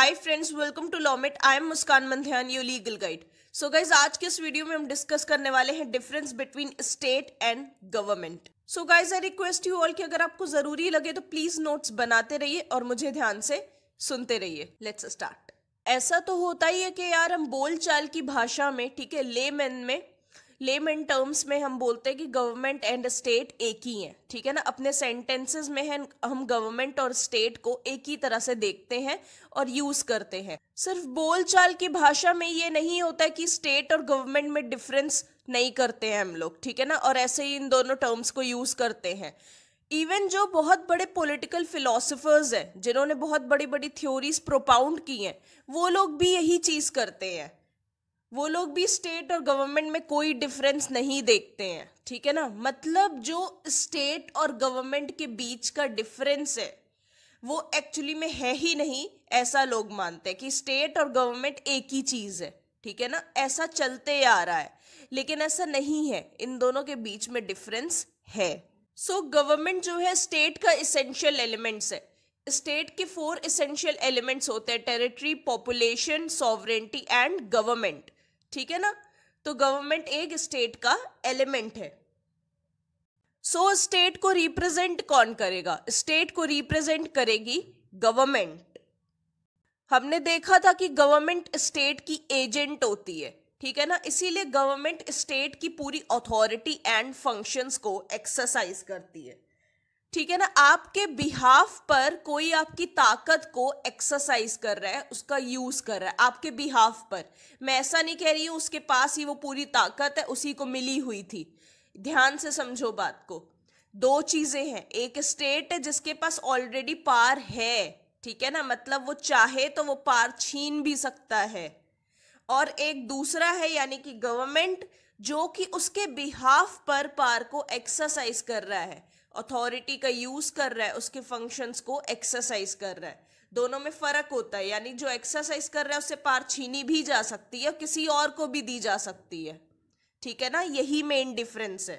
Hi friends, welcome to Lawmit. I am Muskan Manthiyan, your legal guide. So guys, आज के इस video में हम डिस्कस करने वाले हैं difference between state and government. So guys, I request you all कि अगर आपको जरूरी लगे तो प्लीज नोट्स बनाते रहिए और मुझे ध्यान से सुनते रहिए। Let's start. ऐसा तो होता ही है कि यार हम बोलचाल की भाषा में, ठीक है, लेमैन टर्म्स में हम बोलते हैं कि गवर्नमेंट एंड स्टेट एक ही हैं, ठीक है ना। अपने सेंटेंसेस में हम गवर्नमेंट और स्टेट को एक ही तरह से देखते हैं और यूज करते हैं। सिर्फ बोलचाल की भाषा में ये नहीं होता है कि स्टेट और गवर्नमेंट में डिफरेंस नहीं करते हैं हम लोग, ठीक है ना, और ऐसे ही इन दोनों टर्म्स को यूज करते हैं। इवन जो बहुत बड़े पॉलिटिकल फिलोसफर्स हैं, जिन्होंने बहुत बड़ी बड़ी थ्योरीज प्रोपाउंड की हैं, वो लोग भी यही चीज करते हैं। वो लोग भी स्टेट और गवर्नमेंट में कोई डिफरेंस नहीं देखते हैं, ठीक है ना। मतलब जो स्टेट और गवर्नमेंट के बीच का डिफरेंस है वो एक्चुअली में है ही नहीं, ऐसा लोग मानते हैं कि स्टेट और गवर्नमेंट एक ही चीज है, ठीक है ना। ऐसा चलते आ रहा है, लेकिन ऐसा नहीं है, इन दोनों के बीच में डिफरेंस है। सो गवर्नमेंट जो है स्टेट का इसेंशियल एलिमेंट्स है। स्टेट के 4 इसेंशियल एलिमेंट्स होते हैं: territory, population, sovereignty and government, ठीक है ना। तो गवर्नमेंट एक स्टेट का एलिमेंट है। सो स्टेट को रिप्रेजेंट कौन करेगा? स्टेट को रिप्रेजेंट करेगी गवर्नमेंट। हमने देखा था कि गवर्नमेंट स्टेट की एजेंट होती है, ठीक है ना। इसीलिए गवर्नमेंट स्टेट की पूरी अथॉरिटी एंड फंक्शंस को एक्सरसाइज करती है, ठीक है ना। आपके बिहाफ पर कोई आपकी ताकत को एक्सरसाइज कर रहा है, उसका यूज कर रहा है आपके बिहाफ पर। मैं ऐसा नहीं कह रही हूं उसके पास ही वो पूरी ताकत है, उसी को मिली हुई थी। ध्यान से समझो बात को। 2 चीजें हैं, एक स्टेट है जिसके पास ऑलरेडी पावर है, ठीक है ना, मतलब वो चाहे तो वो पावर छीन भी सकता है, और एक दूसरा है यानी कि गवर्नमेंट, जो कि उसके बिहाफ पर पावर को एक्सरसाइज कर रहा है, अथॉरिटी का यूज कर रहा है, उसके फंक्शंस को एक्सरसाइज कर रहा है। दोनों में फर्क होता है, यानी जो एक्सरसाइज कर रहा है उससे पावर छीनी भी जा सकती है, किसी और को भी दी जा सकती है, ठीक है ना। यही मेन डिफरेंस है।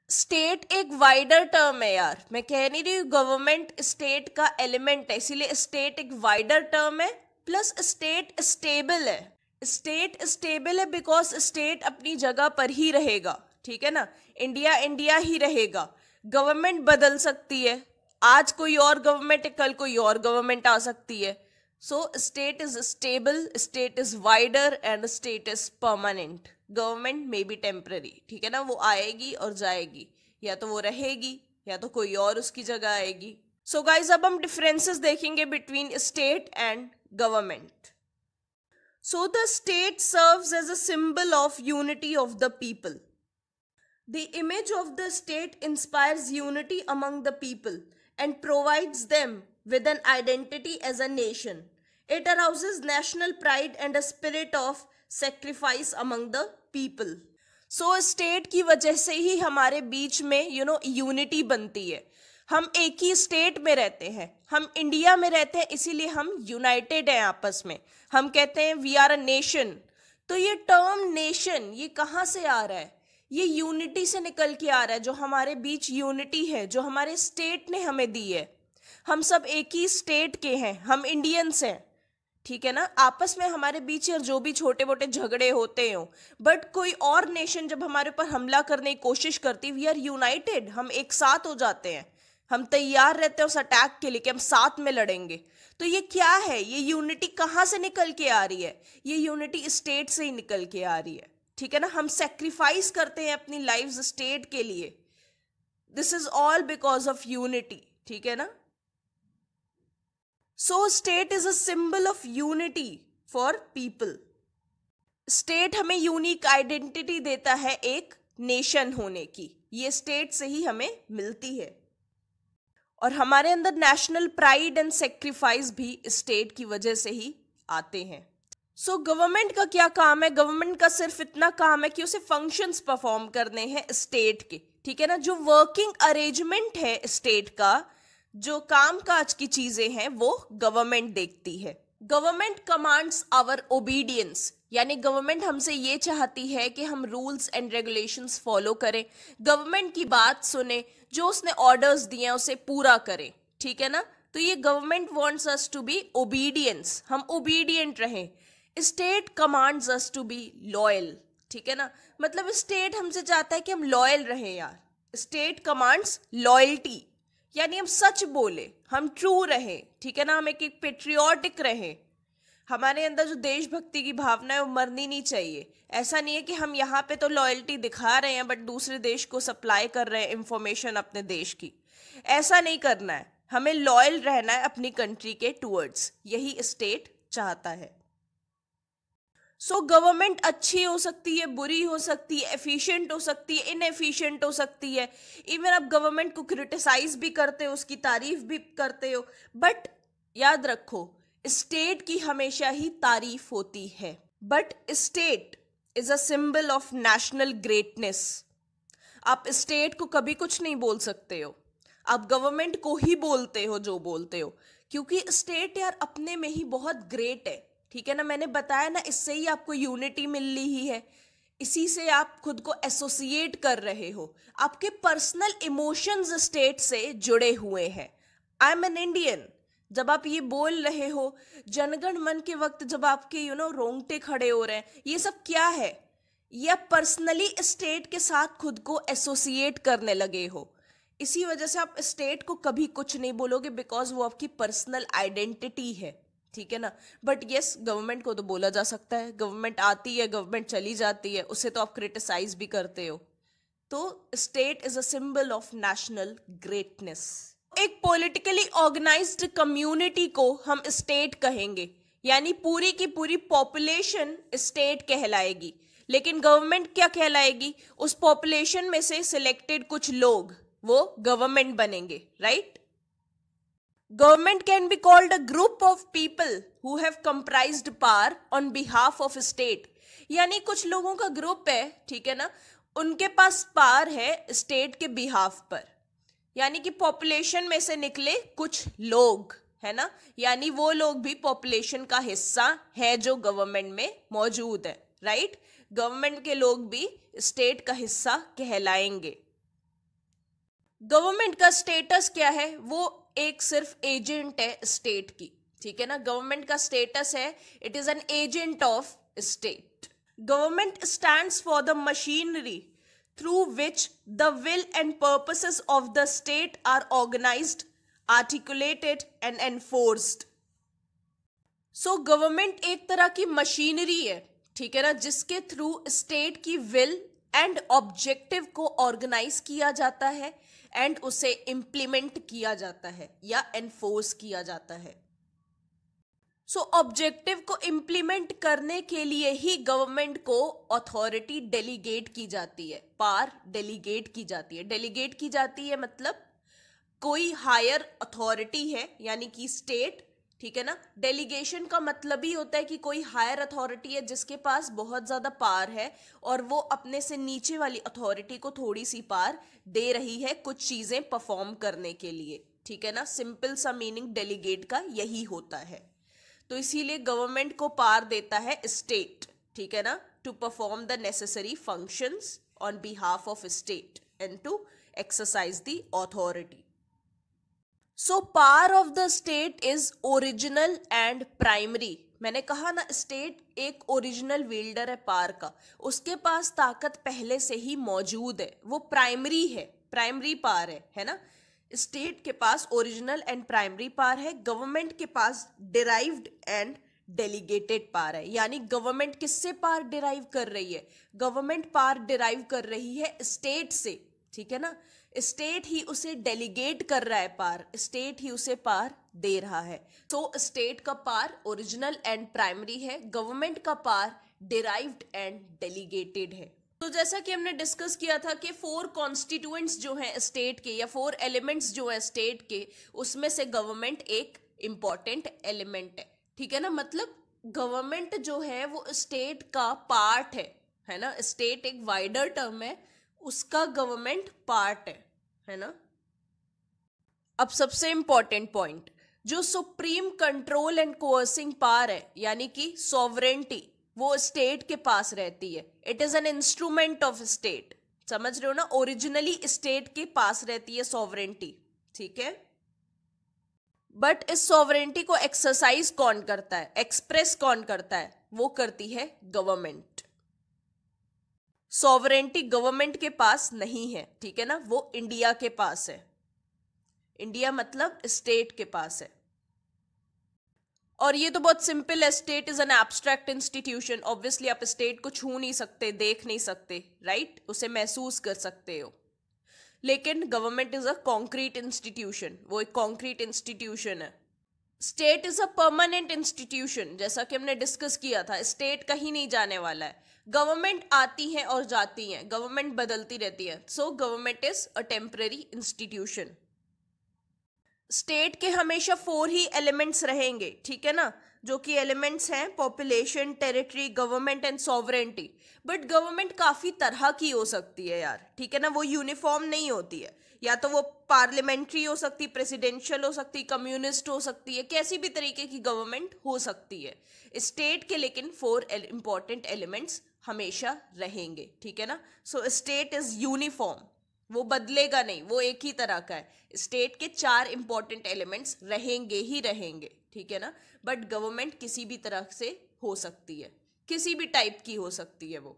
स्टेट एक वाइडर टर्म है यार, मैं कह नहीं रही गवर्नमेंट स्टेट का एलिमेंट है, इसीलिए स्टेट एक वाइडर टर्म है। प्लस स्टेट स्टेबल है। स्टेट स्टेबल है बिकॉज स्टेट अपनी जगह पर ही रहेगा, ठीक है ना। इंडिया इंडिया ही रहेगा। गवर्नमेंट बदल सकती है, आज कोई और गवर्नमेंट है, कल कोई और गवर्नमेंट आ सकती है। So state is stable, state is wider and state is permanent. Government may be temporary, ठीक है ना, वो आएगी और जाएगी, या तो वो रहेगी या तो कोई और उसकी जगह आएगी। सो गाइज, अब हम डिफरेंसेस देखेंगे between state and government. So the state serves as a symbol of unity of the people. The image of the state inspires unity among the people and provides them with an identity as a nation. It arouses national pride and a spirit of sacrifice among the people. So state की वजह से ही हमारे बीच में unity बनती है। हम एक ही state में रहते हैं, हम इंडिया में रहते हैं, इसीलिए हम यूनाइटेड हैं आपस में। हम कहते हैं वी आर अ नेशन। तो ये टर्म नेशन ये कहाँ से आ रहा है? ये यूनिटी से निकल के आ रहा है। जो हमारे बीच यूनिटी है, जो हमारे स्टेट ने हमें दी है। हम सब एक ही स्टेट के हैं, हम इंडियंस हैं, ठीक है ना। आपस में हमारे बीच जो भी छोटे मोटे झगड़े होते हो, बट कोई और नेशन जब हमारे ऊपर हमला करने की कोशिश करती, वी आर यूनाइटेड, हम एक साथ हो जाते हैं, हम तैयार रहते हैं उस अटैक के लिए कि हम साथ में लड़ेंगे। तो ये क्या है? ये यूनिटी कहाँ से निकल के आ रही है? ये यूनिटी स्टेट से ही निकल के आ रही है, ठीक है ना। हम सेक्रीफाइस करते हैं अपनी लाइव्स स्टेट के लिए। This is all because of unity, ठीक है ना। So state is a symbol of unity for people. State हमें यूनिक आइडेंटिटी देता है एक नेशन होने की, ये स्टेट से ही हमें मिलती है। और हमारे अंदर नेशनल प्राइड एंड सेक्रीफाइस भी स्टेट की वजह से ही आते हैं। सो गवर्नमेंट का क्या काम है? गवर्नमेंट का सिर्फ इतना काम है कि उसे फंक्शंस परफॉर्म करने हैं स्टेट के, ठीक है ना। जो वर्किंग अरेंजमेंट है स्टेट का, जो काम काज की चीजें हैं, वो गवर्नमेंट देखती है। गवर्नमेंट कमांड्स आवर ओबीडियंस, यानी गवर्नमेंट हमसे ये चाहती है कि हम रूल्स एंड रेगुलेशंस फॉलो करें, गवर्नमेंट की बात सुने, जो उसने ऑर्डर्स दिए हैं उसे पूरा करें, ठीक है ना। तो ये government wants us to be obedience, हम ओबीडियंट रहें। State commands us to be loyal, ठीक है ना, मतलब स्टेट हमसे चाहता है कि हम लॉयल रहें यार। स्टेट कमांड्स लॉयल्टी, यानी हम सच बोले, हम ट्रू रहें, ठीक है ना, हम एक पेट्रियोटिक रहें। हमारे अंदर जो देशभक्ति की भावना है वो मरनी नहीं चाहिए। ऐसा नहीं है कि हम यहाँ पे तो लॉयल्टी दिखा रहे हैं बट दूसरे देश को सप्लाई कर रहे हैं इंफॉर्मेशन अपने देश की। ऐसा नहीं करना है, हमें लॉयल रहना है अपनी कंट्री के टूवर्ड्स, यही स्टेट चाहता है। सो गवर्नमेंट अच्छी हो सकती है, बुरी हो सकती है, एफिशिएंट हो सकती है, इनएफिशिएंट हो सकती है। इवन आप गवर्नमेंट को क्रिटिसाइज भी करते हो, उसकी तारीफ भी करते हो, बट याद रखो स्टेट की हमेशा ही तारीफ होती है। But state is a symbol of national greatness. आप स्टेट को कभी कुछ नहीं बोल सकते हो, आप गवर्नमेंट को ही बोलते हो जो बोलते हो, क्योंकि स्टेट यार अपने में ही बहुत ग्रेट है, ठीक है ना। मैंने बताया ना, इससे ही आपको यूनिटी मिल रही है, इसी से आप खुद को एसोसिएट कर रहे हो, आपके पर्सनल इमोशंस स्टेट से जुड़े हुए हैं। आई एम एन इंडियन, जब आप ये बोल रहे हो जनगण मन के वक्त, जब आपके रोंगटे खड़े हो रहे हैं, ये सब क्या है? ये आप पर्सनली स्टेट के साथ खुद को एसोसिएट करने लगे हो, इसी वजह से आप स्टेट को कभी कुछ नहीं बोलोगे, बिकॉज वो आपकी पर्सनल आइडेंटिटी है, ठीक है ना। बट यस, गवर्नमेंट को तो बोला जा सकता है, गवर्नमेंट आती है, गवर्नमेंट चली जाती है, उससे तो आप क्रिटिसाइज भी करते हो। तो state is a symbol of national greatness. एक पॉलिटिकली ऑर्गेनाइज्ड कम्युनिटी को हम स्टेट कहेंगे, यानी पूरी की पूरी पॉपुलेशन स्टेट कहलाएगी। लेकिन गवर्नमेंट क्या कहलाएगी? उस पॉपुलेशन में से सिलेक्टेड कुछ लोग वो गवर्नमेंट बनेंगे, right. Government can be called a group of people who have comprised power on behalf of state. यानी कुछ लोगों का ग्रुप है, ठीक है ना, उनके पास पावर है स्टेट के बिहाफ पर, यानी कि पॉपुलेशन में से निकले कुछ लोग, है ना, यानी वो लोग भी पॉपुलेशन का हिस्सा है जो गवर्नमेंट में मौजूद है, राइट। गवर्नमेंट के लोग भी स्टेट का हिस्सा कहलाएंगे। गवर्नमेंट का स्टेटस क्या है? वो एक सिर्फ एजेंट है स्टेट की, ठीक है ना। गवर्नमेंट का स्टेटस है it is an agent of state. Government stands for the machinery through which the will and purposes of the state are organised, articulated and enforced. So government एक तरह की मशीनरी है, ठीक है ना, जिसके थ्रू स्टेट की विल एंड ऑब्जेक्टिव को ऑर्गेनाइज किया जाता है एंड उसे इंप्लीमेंट किया जाता है या एनफोर्स किया जाता है। सो ऑब्जेक्टिव को इंप्लीमेंट करने के लिए ही गवर्नमेंट को अथॉरिटी डेलीगेट की जाती है, पावर डेलीगेट की जाती है। डेलीगेट की जाती है मतलब कोई हायर अथॉरिटी है, यानी कि स्टेट, ठीक है ना। डेलीगेशन का मतलब ही होता है कि कोई हायर अथॉरिटी है जिसके पास बहुत ज्यादा पावर है और वो अपने से नीचे वाली अथॉरिटी को थोड़ी सी पावर दे रही है कुछ चीजें परफॉर्म करने के लिए, ठीक है ना। सिंपल सा मीनिंग डेलीगेट का यही होता है। तो इसीलिए गवर्नमेंट को पावर देता है स्टेट, ठीक है ना, to perform the necessary functions on behalf of state and to exercise the authority. So power of the state is original and primary. मैंने कहा ना, स्टेट एक ओरिजिनल विल्डर है पावर का, उसके पास ताकत पहले से ही मौजूद है, वो प्राइमरी है, प्राइमरी पावर है ना। स्टेट के पास ओरिजिनल एंड प्राइमरी पावर है, गवर्नमेंट के पास डिराइव्ड एंड डेलीगेटेड पावर है। यानी गवर्नमेंट किससे पावर डिराइव कर रही है? गवर्नमेंट पावर डिराइव कर रही है स्टेट से, ठीक है ना। स्टेट ही उसे डेलीगेट कर रहा है पावर, स्टेट ही उसे पावर दे रहा है। तो स्टेट का पावर ओरिजिनल एंड प्राइमरी है, गवर्नमेंट का पावर डिराइव्ड एंड डेलीगेटेड है। तो जैसा कि हमने डिस्कस किया था कि 4 कॉन्स्टिट्यूएंट्स जो हैं स्टेट के या 4 एलिमेंट्स जो हैं स्टेट के, उसमें से गवर्नमेंट एक इंपॉर्टेंट एलिमेंट है, ठीक है ना। मतलब गवर्नमेंट जो है वो स्टेट का पार्ट है ना। स्टेट एक वाइडर टर्म है, उसका गवर्नमेंट पार्ट है ना। अब सबसे इंपॉर्टेंट पॉइंट, जो सुप्रीम कंट्रोल एंड कोअर्सिंग पावर है, यानी कि सॉवरेंटी, वो स्टेट के पास रहती है। It is an instrument of state, समझ रहे हो ना। ओरिजिनली स्टेट के पास रहती है सॉवरेंटी, ठीक है। बट इस सॉवरेंटी को एक्सरसाइज कौन करता है, एक्सप्रेस कौन करता है, वो करती है गवर्नमेंट। सॉवरेंटी गवर्नमेंट के पास नहीं है, ठीक है ना, वो इंडिया के पास है। इंडिया मतलब स्टेट के पास है। और ये तो बहुत सिंपल है, state is an abstract institution. Obviously आप स्टेट को छू नहीं सकते, देख नहीं सकते, राइट, उसे महसूस कर सकते हो। लेकिन government is a concrete institution, वो एक कॉन्क्रीट इंस्टीट्यूशन है। State is a permanent institution, जैसा कि हमने डिस्कस किया था, स्टेट कहीं नहीं जाने वाला है। गवर्नमेंट आती है और जाती है, गवर्नमेंट बदलती रहती है, so government is a temporary institution. State के हमेशा 4 ही एलिमेंट्स रहेंगे, ठीक है ना, जो कि एलिमेंट्स हैं population, territory, government and sovereignty. But government काफी तरह की हो सकती है यार, ठीक है ना, वो यूनिफॉर्म नहीं होती है। या तो वो पार्लियामेंट्री हो सकती, प्रेसिडेंशियल हो सकती, कम्युनिस्ट हो सकती है, कैसी भी तरीके की गवर्नमेंट हो सकती है। स्टेट के लेकिन 4 इंपॉर्टेंट एलिमेंट्स हमेशा रहेंगे, ठीक है ना। सो स्टेट इज यूनिफॉर्म, वो बदलेगा नहीं, वो एक ही तरह का है। स्टेट के 4 इंपॉर्टेंट एलिमेंट्स रहेंगे ही रहेंगे, ठीक है ना। बट गवर्नमेंट किसी भी तरह से हो सकती है, किसी भी टाइप की हो सकती है वो।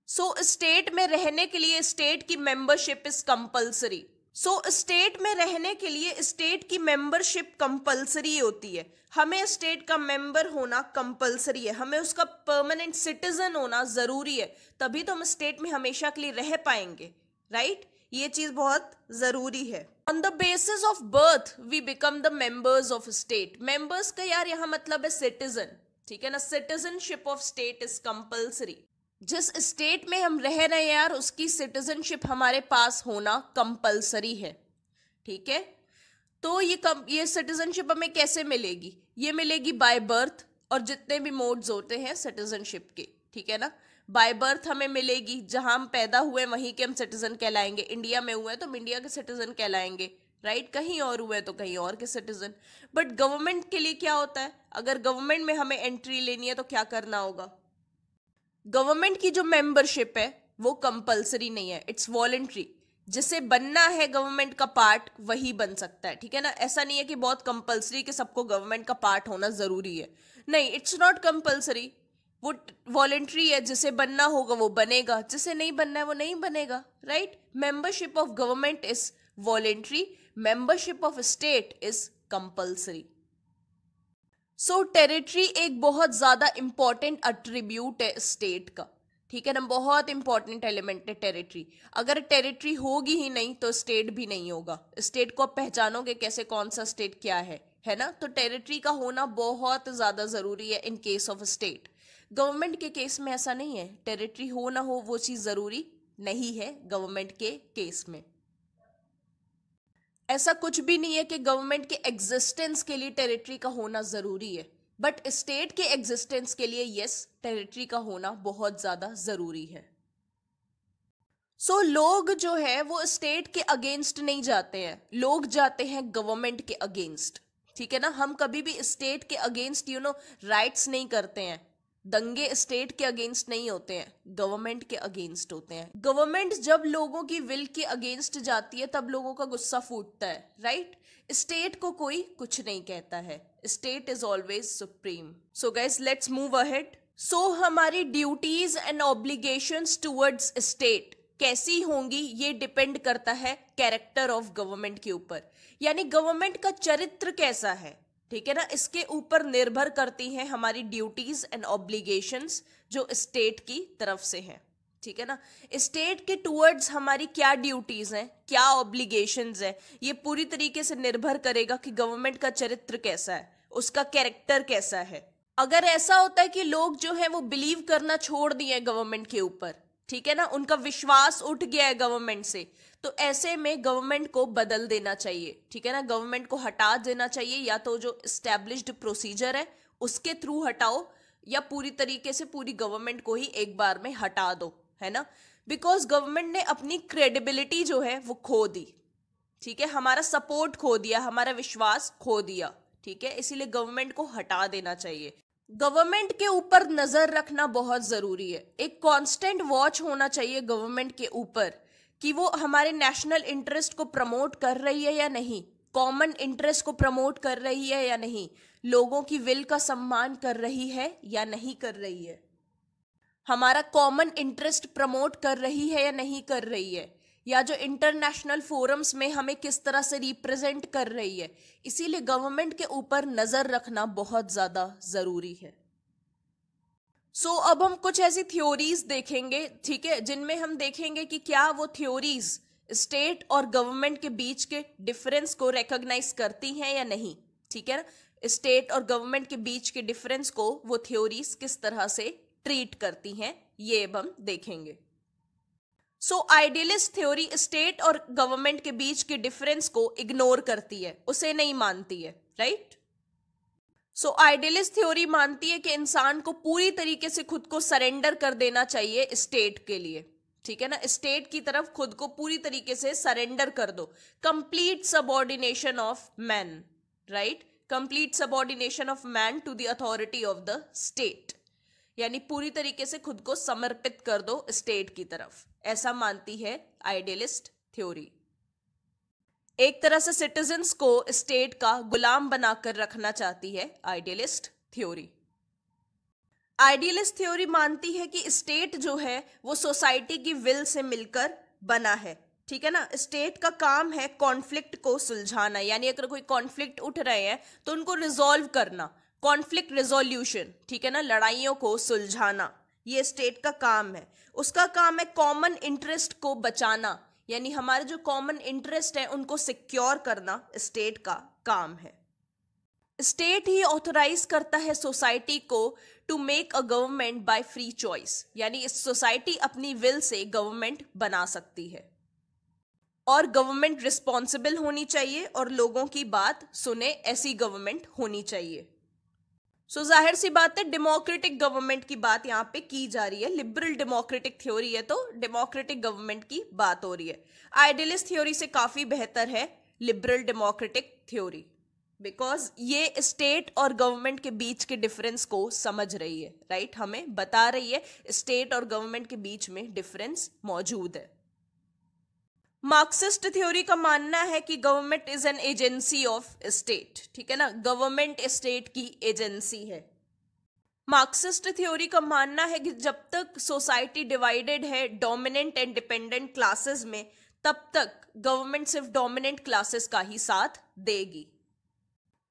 सो स्टेट में रहने के लिए स्टेट की membership is compulsory. So state में रहने के लिए स्टेट की मेंबरशिप कंपल्सरी होती है। हमें स्टेट का मेंबर होना कंपल्सरी है, हमें उसका परमानेंट सिटीजन होना जरूरी है, तभी तो हम स्टेट में हमेशा के लिए रह पाएंगे, राइट। ये चीज बहुत जरूरी है। On the basis of birth we become the members of state. Members का यार यहाँ मतलब है सिटीजन, ठीक है ना। Citizenship of state is compulsory. जिस स्टेट में हम रह रहे हैं यार, उसकी सिटीजनशिप हमारे पास होना कंपल्सरी है, ठीक है। तो ये सिटीजनशिप हमें कैसे मिलेगी? ये मिलेगी बाय बर्थ, और जितने भी मोड्स होते हैं सिटीजनशिप के, ठीक है ना। बाय बर्थ हमें मिलेगी, जहां हम पैदा हुए वहीं के हम सिटीजन कहलाएंगे। इंडिया में हुए तो हम इंडिया के सिटीजन कहलाएंगे, राइट। कहीं और हुए तो कहीं और के सिटीजन। बट गवर्नमेंट के लिए क्या होता है, अगर गवर्नमेंट में हमें एंट्री लेनी है तो क्या करना होगा? गवर्नमेंट की जो मेंबरशिप है वो कंपल्सरी नहीं है, इट्स वॉलंटरी। जिसे बनना है गवर्नमेंट का पार्ट वही बन सकता है, ठीक है ना। ऐसा नहीं है कि बहुत कंपल्सरी कि सबको गवर्नमेंट का पार्ट होना जरूरी है, नहीं, इट्स नॉट कंपल्सरी। वो वॉलंटरी है, जिसे बनना होगा वो बनेगा, जिसे नहीं बनना है वो नहीं बनेगा, right. Membership of government is voluntary, membership of state is compulsory. So territory एक बहुत ज्यादा इंपॉर्टेंट अट्रीब्यूट है स्टेट का, ठीक है ना, बहुत इंपॉर्टेंट एलिमेंट है टेरिटरी। अगर टेरिटरी होगी ही नहीं तो स्टेट भी नहीं होगा। स्टेट को आप पहचानोगे कैसे, कौन सा स्टेट क्या है ना। तो टेरिटरी का होना बहुत ज्यादा जरूरी है in case of state. Government के केस में ऐसा नहीं है, टेरिटरी हो ना हो वो चीज जरूरी नहीं है गवर्नमेंट के केस में। ऐसा कुछ भी नहीं है कि गवर्नमेंट के एग्जिस्टेंस के लिए टेरिटरी का होना जरूरी है, बट स्टेट के एग्जिस्टेंस के लिए यस, टेरिटरी का होना बहुत ज्यादा जरूरी है। सो लोग जो है वो स्टेट के अगेंस्ट नहीं जाते हैं, लोग जाते हैं गवर्नमेंट के अगेंस्ट, ठीक है ना। हम कभी भी स्टेट के अगेंस्ट राइट्स नहीं करते हैं। दंगे स्टेट के अगेंस्ट नहीं होते हैं, गवर्नमेंट के अगेंस्ट होते हैं। गवर्नमेंट जब लोगों की विल के अगेंस्ट जाती है तब लोगों का गुस्सा फूटता है, राइट। स्टेट को कोई कुछ नहीं कहता है, state is always supreme. So guys let's move ahead. So हमारी duties and obligations towards state कैसी होंगी, ये डिपेंड करता है कैरेक्टर ऑफ गवर्नमेंट के ऊपर, यानी गवर्नमेंट का चरित्र कैसा है, ठीक है ना। इसके ऊपर निर्भर करती हैं हमारी ड्यूटीज एंड ऑब्लिगेशंस जो स्टेट की तरफ से हैं, ठीक है ना। स्टेट के टुवर्ड्स हमारी क्या ड्यूटीज हैं, क्या ऑब्लिगेशंस हैं, ये पूरी तरीके से निर्भर करेगा कि गवर्नमेंट का चरित्र कैसा है, उसका कैरेक्टर कैसा है। अगर ऐसा होता है कि लोग जो है वो बिलीव करना छोड़ दिए गवर्नमेंट के ऊपर, ठीक है ना, उनका विश्वास उठ गया है गवर्नमेंट से, तो ऐसे में गवर्नमेंट को बदल देना चाहिए, ठीक है ना। गवर्नमेंट को हटा देना चाहिए, या तो जो एस्टैब्लिश्ड प्रोसीजर है उसके थ्रू हटाओ, या पूरी तरीके से पूरी गवर्नमेंट को ही एक बार में हटा दो, है ना। बिकॉज गवर्नमेंट ने अपनी क्रेडिबिलिटी जो है वो खो दी, ठीक है, हमारा सपोर्ट खो दिया, हमारा विश्वास खो दिया, ठीक है। इसीलिए गवर्नमेंट को हटा देना चाहिए। गवर्नमेंट के ऊपर नजर रखना बहुत जरूरी है, एक कांस्टेंट वॉच होना चाहिए गवर्नमेंट के ऊपर कि वो हमारे नेशनल इंटरेस्ट को प्रमोट कर रही है या नहीं, कॉमन इंटरेस्ट को प्रमोट कर रही है या नहीं, लोगों की विल का सम्मान कर रही है या नहीं कर रही है, हमारा कॉमन इंटरेस्ट प्रमोट कर रही है या नहीं कर रही है, या जो इंटरनेशनल फोरम्स में हमें किस तरह से रिप्रेजेंट कर रही है। इसीलिए गवर्नमेंट के ऊपर नजर रखना बहुत ज्यादा जरूरी है। अब हम कुछ ऐसी थ्योरीज देखेंगे, ठीक है, जिनमें हम देखेंगे कि क्या वो थ्योरीज स्टेट और गवर्नमेंट के बीच के डिफरेंस को रिकॉग्नाइज करती हैं या नहीं, ठीक है ना। स्टेट और गवर्नमेंट के बीच के डिफरेंस को वो थ्योरीज किस तरह से ट्रीट करती हैं, ये अब हम देखेंगे। आइडियलिस्ट थ्योरी स्टेट और गवर्नमेंट के बीच के डिफरेंस को इग्नोर करती है, उसे नहीं मानती है, राइट। आइडियलिस्ट थ्योरी मानती है कि इंसान को पूरी तरीके से खुद को सरेंडर कर देना चाहिए स्टेट के लिए, ठीक है ना। स्टेट की तरफ खुद को पूरी तरीके से सरेंडर कर दो, complete subordination of man, right, complete subordination of man to the authority of the state, यानी पूरी तरीके से खुद को समर्पित कर दो स्टेट की तरफ, ऐसा मानती है आइडियलिस्ट थ्योरी। एक तरह से सिटीजन्स को स्टेट का गुलाम बनाकर रखना चाहती है आइडियलिस्ट थ्योरी। आइडियलिस्ट थ्योरी मानती है कि स्टेट जो है वो सोसाइटी की विल से मिलकर बना है, ठीक है ना। स्टेट का काम है कॉन्फ्लिक्ट को सुलझाना, यानी अगर कोई कॉन्फ्लिक्ट उठ रहे हैं तो उनको रिजॉल्व करना, कॉन्फ्लिक्ट रिजोल्यूशन, ठीक है ना, लड़ाइयों को सुलझाना, ये स्टेट का काम है। उसका काम है कॉमन इंटरेस्ट को बचाना, यानी हमारे जो कॉमन इंटरेस्ट है उनको सिक्योर करना स्टेट का काम है। स्टेट ही ऑथराइज करता है सोसाइटी को to make a government by free choice, यानी इस सोसाइटी अपनी विल से गवर्नमेंट बना सकती है, और गवर्नमेंट रिस्पॉन्सिबल होनी चाहिए और लोगों की बात सुने, ऐसी गवर्नमेंट होनी चाहिए। जाहिर सी बात है डेमोक्रेटिक गवर्नमेंट की बात यहाँ पे की जा रही है, लिबरल डेमोक्रेटिक थ्योरी है तो डेमोक्रेटिक गवर्नमेंट की बात हो रही है। आइडियलिस्ट थ्योरी से काफी बेहतर है लिबरल डेमोक्रेटिक थ्योरी, बिकॉज ये स्टेट और गवर्नमेंट के बीच के डिफरेंस को समझ रही है, राइट, हमें बता रही है स्टेट और गवर्नमेंट के बीच में डिफरेंस मौजूद है। मार्क्सिस्ट थ्योरी का मानना है कि government is an agency of state, ठीक है ना, गवर्नमेंट स्टेट की एजेंसी है। मार्क्सिस्ट थ्योरी का मानना है कि जब तक सोसाइटी डिवाइडेड है डोमिनेंट एंड डिपेंडेंट क्लासेस में, तब तक गवर्नमेंट सिर्फ डोमिनेंट क्लासेस का ही साथ देगी।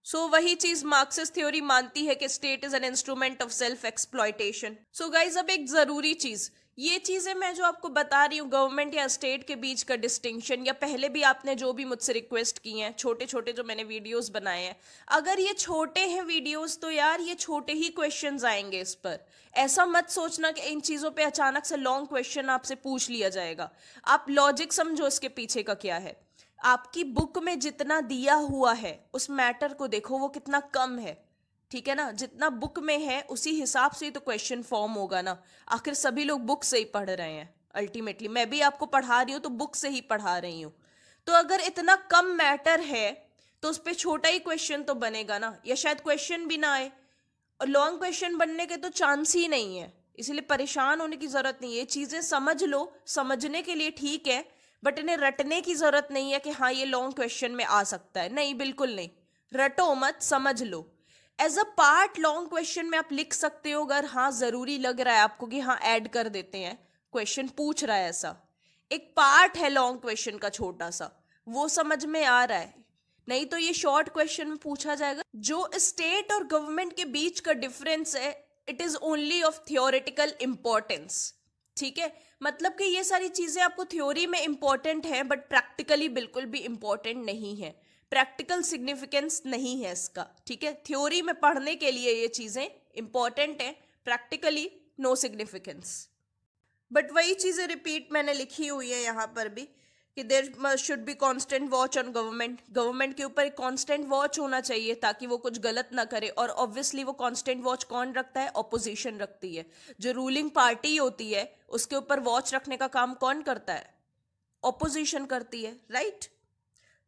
वही चीज मार्क्सिस्ट थ्योरी मानती है कि state is an instrument of self exploitation. Guys अब एक जरूरी चीज, ये चीजें मैं जो आपको बता रही हूँ गवर्नमेंट या स्टेट के बीच का डिस्टिंक्शन, या पहले भी आपने जो भी मुझसे रिक्वेस्ट की हैं, छोटे छोटे जो मैंने वीडियोस बनाए हैं, अगर ये छोटे हैं वीडियोस तो यार ये छोटे ही क्वेश्चंस आएंगे इस पर। ऐसा मत सोचना कि इन चीजों पे अचानक से लॉन्ग क्वेश्चन आपसे पूछ लिया जाएगा। आप लॉजिक समझो इसके पीछे का क्या है। आपकी बुक में जितना दिया हुआ है उस मैटर को देखो, वो कितना कम है, ठीक है ना। जितना बुक में है उसी हिसाब से ही तो क्वेश्चन फॉर्म होगा ना। आखिर सभी लोग बुक से ही पढ़ रहे हैं, अल्टीमेटली मैं भी आपको पढ़ा रही हूँ तो बुक से ही पढ़ा रही हूँ। तो अगर इतना कम मैटर है तो उस पर छोटा ही क्वेश्चन तो बनेगा ना, या शायद क्वेश्चन भी ना आए, और लॉन्ग क्वेश्चन बनने के तो चांस ही नहीं है। इसलिए परेशान होने की जरूरत नहीं है, ये चीजें समझ लो, समझने के लिए ठीक है, बट इन्हें रटने की जरूरत नहीं है कि हाँ ये लॉन्ग क्वेश्चन में आ सकता है। नहीं, बिल्कुल नहीं, रटो मत, समझ लो। As a part long question में आप लिख सकते हो, अगर हाँ जरूरी लग रहा है आपको कि हाँ ऐड कर देते हैं, क्वेश्चन पूछ रहा है ऐसा, एक पार्ट है लॉन्ग क्वेश्चन का छोटा सा, वो समझ में आ रहा है। नहीं तो ये शॉर्ट क्वेश्चन में पूछा जाएगा। जो स्टेट और गवर्नमेंट के बीच का डिफरेंस है, it is only of theoretical importance, ठीक है। मतलब कि ये सारी चीजें आपको थ्योरी में इंपॉर्टेंट है बट प्रैक्टिकली बिल्कुल भी इंपॉर्टेंट नहीं है, प्रैक्टिकल सिग्निफिकेंस नहीं है इसका, ठीक है। थ्योरी में पढ़ने के लिए ये चीजें इंपॉर्टेंट हैं, प्रैक्टिकली नो सिग्निफिकेंस। बट वही चीजें रिपीट मैंने लिखी हुई है यहाँ पर भी कि there should be constant watch on government, government के ऊपर एक कांस्टेंट वॉच होना चाहिए ताकि वो कुछ गलत ना करे। और ऑब्वियसली वो कांस्टेंट वॉच कौन रखता है, ऑपोजिशन रखती है। जो रूलिंग पार्टी होती है उसके ऊपर वॉच रखने का काम कौन करता है, ऑपोजिशन करती है, right.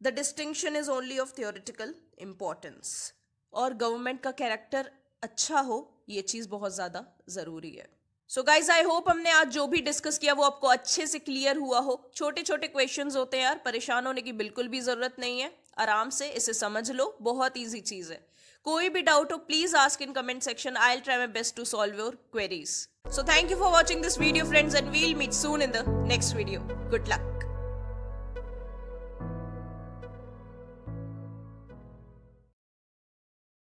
The distinction is only of theoretical importance, और गवर्नमेंट का कैरेक्टर अच्छा हो, ये चीज बहुत ज्यादा जरूरी है। सो गाइज आई होप हमने आज जो भी डिस्कस किया वो आपको अच्छे से क्लियर हुआ हो। छोटे छोटे क्वेश्चंस होते हैं यार, परेशान होने की बिल्कुल भी जरूरत नहीं है, आराम से इसे समझ लो, बहुत इजी चीज है। कोई भी डाउट हो please ask in comment section, I will try my best to solve your queries. So thank you for watching this video friends, and we'll meet soon in the next video. Good luck.